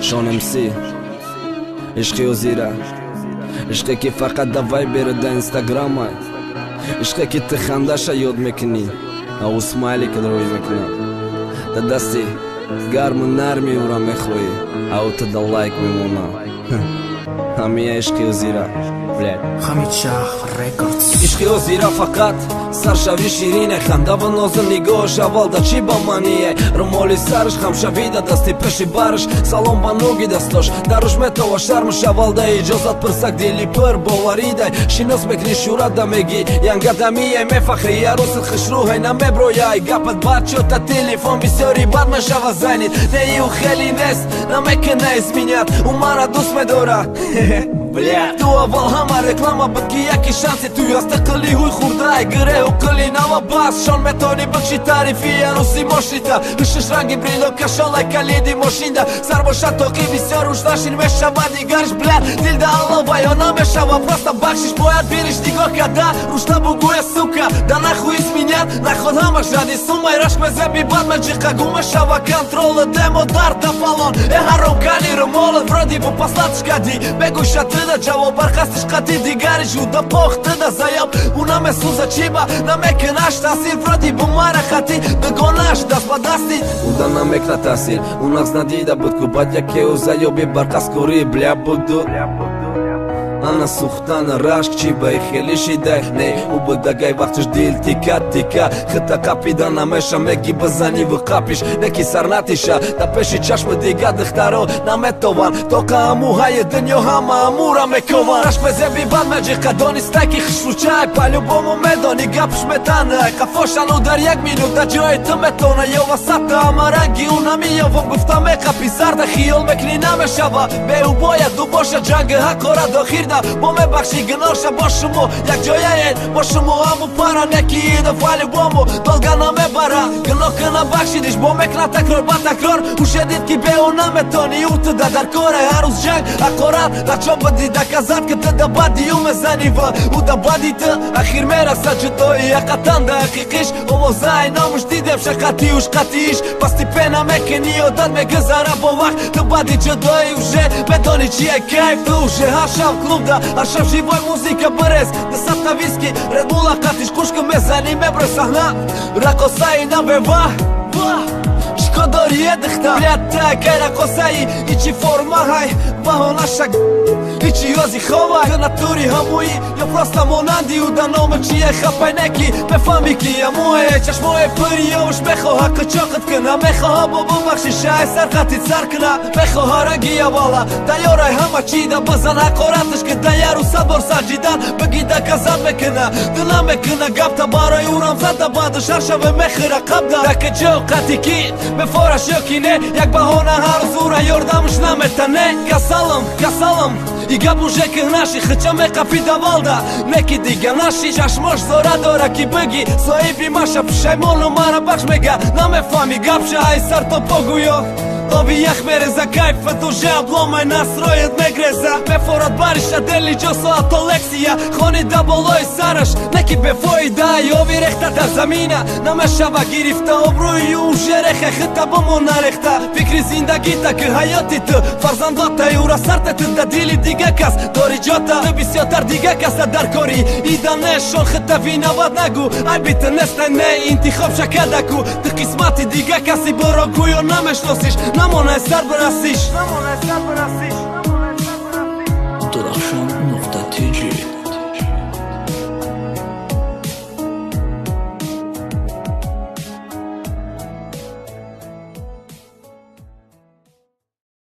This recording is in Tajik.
شان MC عشقی و زیره عشقی که فقط دوای بره در اینستاگرام های عشقی که تخندش یاد میکنی او اسمایلی که روی میکنه در دستی گرم و نرمی او را میخوی او تا در لایک میمونه همه عشقی و زیره Hamid Shah Records عشقی و زیره فقط سرشوی شیرینه خنده و ناز نگاهش اول دا چی با منیه رمالی سرش خم شویده دستی پشی برش سلام با نوگی دستاش دروش متوا شرمش اول دا اجازت پرسک دیلی پر باوریده شناس بکنی شورت دا میگی ینگه دمیه میفخری عروست خشروه نمیبرویه گپت بد شد تا تلفن بسیاری بد مشوه زنید نه او خیلی نیست نمیکنه اسمینیت او مرا دوست میداره تو اول همه رکلامه بد که یکی شانسی توی استقلی هوی خورده گره و قلی نوا باز شان میتونی بکشی تعریفی عروسی ماشیتا بشش رنگی بریلو کشالای کلیدی ماشینده سر باشد توقی بسیار روش نشین میشوه دیگرش بلد دیل ده الله بایا نمیشوه پرستا بخشش باید بیریش دیگاه کده روش نبوگوی سوکه ده نخوی اسمینیت نخود همه شدی سومای رش مزبی بد مجیقه گومه شوه کنترول دمو درد فالان هرم کلی رو مالت برادی با پسلتش کدی بگوشت ده جواب برخستش قطی دیگری جوده پاخت ده زیاب اونم سوزه چیبا نمیکنش تاثیر فرادی بماره خطی بگونش دست با دستی اودا نمیکنه تاثیر اون اغز ندیده بود که باید یکی او زیابی برقص کوری بلیا بودو انا سوختن رشک چی بای خیلی شیده نه او بدگای وقتش دیل تیکا تیکا خطا قپیده نمیشه میگی بزنی و قپیش نکی سر نتیشه دا پیشی چشم دیگه دخترو نمیتوان تو که اموهای دنیا همه امورا میکوان رشم زبی بد مجیقه دانسته که خشرو چای پلو بامو میدانی گپش میتنه قفاشنو در یک مینوت در جای تو میتونه یا وسط همه رنگی اونمی یا و گفتم قپی زرد خیال میکنی نمیشوه به او باید دو باشه جنگ حق را داخیر با بخشی گناشه با شما یک جایه با شما همو پارا نکی دفعالی بامو دلگه نمیبره گناه کنه بخشیدش با مکنه تکرار با تکرار او شدید که به او نمیتونی او تو در کاره هر روز جنگ اقارت لچا بدی دکزد که تو دا بدی او مزنی و او دا بدی تو اخیر میرسه جدایی یقتن دا حقیقیش او زای نامش دیدم شقتی وش قطیش پس تی پینه مکنی و داد میگذاره با وقت تو بدی جدایی وشه بدانی چیه کیف تو وشه هر شب کلوب هر شب живой музика برس دستم ویسکی ردبول قطیش خوشک میزنی میبره صحنه رقصایی نبیوه شکداری دخته بلیت که رقصایی ایچی فرما های بهانه شک ایچی یازی خواه نتوری همویی یا پرستا مانندی و در نام چیه خپای نکی بفهمی که اموه چشمای پریوش بخواه قچاقت کنه میخواه بابا بخشی شای سرقتی سر کنه میخواه رنگی والا دیارای همه چی ده بزن حقارتش که دیارو صبر سجیدن بگی ده کذب میکنه دلم میکنه گب تا برای اونم زده بعدش هر شب میخیره قبده دکه جو قطی کی بفارش یکینه یک بهانه هر زوره یاردمش نمیتنه کسالم ایگه بوشه که نشی خچم قفی دوالده نکی دیگه نشی چشماش زاره داره کی بگی صاحبی ماشه پشیمون و مرا بخش میگه نمیفهمی گپشه های سر تو پاگویا آبی یخ میرزه کیف تو جب لامای نصرایت میگرزه بفارد بریشه دلی جو ساعت الکسیه خانی ده بالای سرش نکی بفایده آبی رخته در زمینه نمیشه و گریفته آبروی اون شرخه خطه بمون نرخته فکری زندگی تا که حیاتی تو فرزندات او را سرت تو ده دیلی دیگه کس داری جاتا بسیاتر دیگه کس در کاری ایده نشون خطه وی نواد نگو ای بیت نسته نه انتخاب شکده کو تو قسمتی دیگه کسی برا گویا نمیشناسیش نمونه سر برسیش Durakshan.tg